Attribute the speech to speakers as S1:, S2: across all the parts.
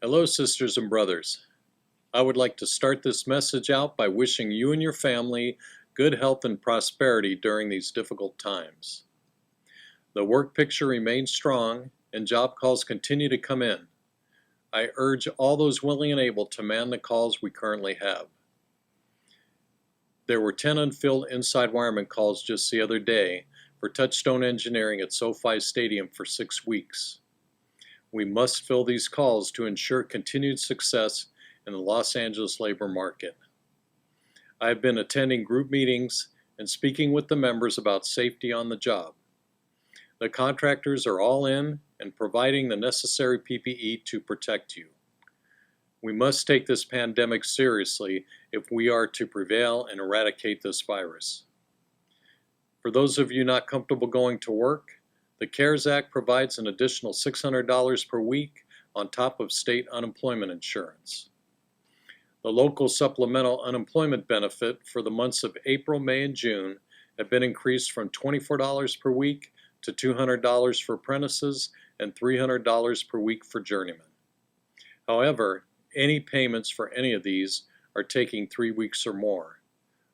S1: Hello, sisters and brothers. I would like to start this message out by wishing you and your family good health and prosperity during these difficult times. The work picture remains strong and job calls continue to come in. I urge all those willing and able to man the calls we currently have. There were 10 unfilled inside wireman calls just the other day for Touchstone Engineering at SoFi Stadium for 6 weeks. We must fill these calls to ensure continued success in the Los Angeles labor market. I have been attending group meetings and speaking with the members about safety on the job. The contractors are all in and providing the necessary PPE to protect you. We must take this pandemic seriously if we are to prevail and eradicate this virus. For those of you not comfortable going to work, the CARES Act provides an additional $600 per week on top of state unemployment insurance. The local supplemental unemployment benefit for the months of April, May, and June have been increased from $24 per week to $200 for apprentices and $300 per week for journeymen. However, any payments for any of these are taking 3 weeks or more.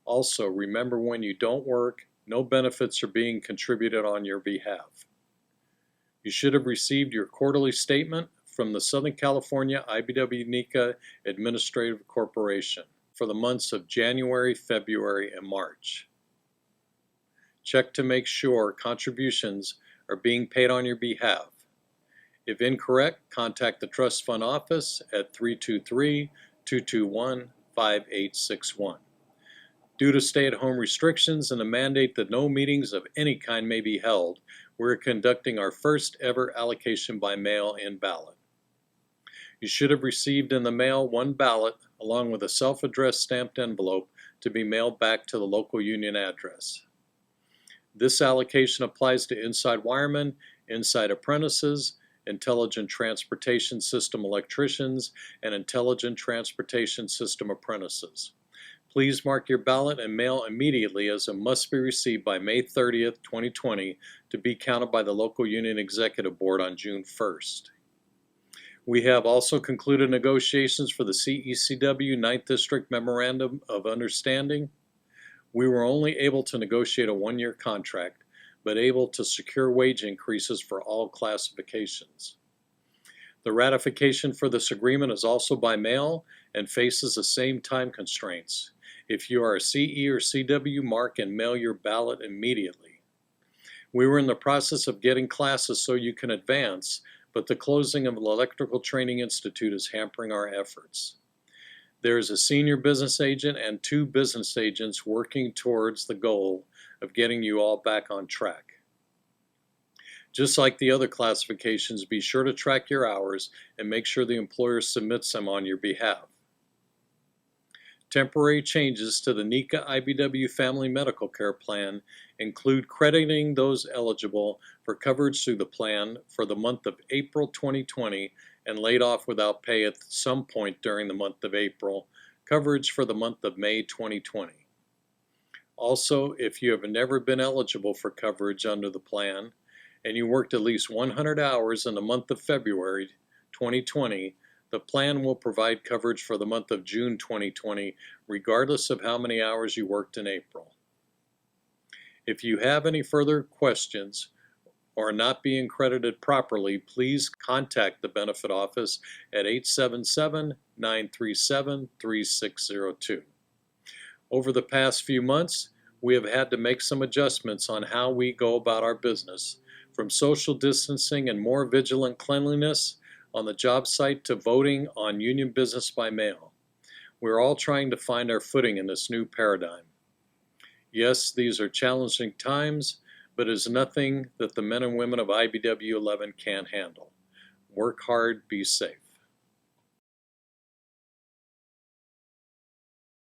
S1: Also, remember when you don't work, no benefits are being contributed on your behalf. You should have received your quarterly statement from the Southern California IBEW Nikah Administrative Corporation for the months of January, February, and March. Check to make sure contributions are being paid on your behalf. If incorrect, contact the Trust Fund Office at 323-221-5861. Due to stay-at-home restrictions and the mandate that no meetings of any kind may be held, we're conducting our first ever allocation by mail-in ballot. You should have received in the mail one ballot along with a self-addressed stamped envelope to be mailed back to the local union address. This allocation applies to inside wiremen, inside apprentices, intelligent transportation system electricians, and intelligent transportation system apprentices. Please mark your ballot and mail immediately, as it must be received by May 30th, 2020 to be counted by the local union executive board on June 1st. We have also concluded negotiations for the CECW 9th District Memorandum of Understanding. We were only able to negotiate a 1-year contract, but able to secure wage increases for all classifications. The ratification for this agreement is also by mail and faces the same time constraints. If you are a CE or CW, mark and mail your ballot immediately. We were in the process of getting classes so you can advance, but the closing of the Electrical Training Institute is hampering our efforts. There is a senior business agent and 2 business agents working towards the goal of getting you all back on track. Just like the other classifications, be sure to track your hours and make sure the employer submits them on your behalf. Temporary changes to the Nikah IBEW Family Medical Care Plan include crediting those eligible for coverage through the plan for the month of April 2020 and laid off without pay at some point during the month of April, coverage for the month of May 2020. Also, if you have never been eligible for coverage under the plan and you worked at least 100 hours in the month of February 2020, the plan will provide coverage for the month of June 2020, regardless of how many hours you worked in April. If you have any further questions or are not being credited properly, please contact the benefit office at 877-937-3602. Over the past few months, we have had to make some adjustments on how we go about our business, from social distancing and more vigilant cleanliness on the job site to voting on union business by mail. We're all trying to find our footing in this new paradigm. Yes, these are challenging times, but it is nothing that the men and women of IBEW 11 can't handle. Work hard, be safe.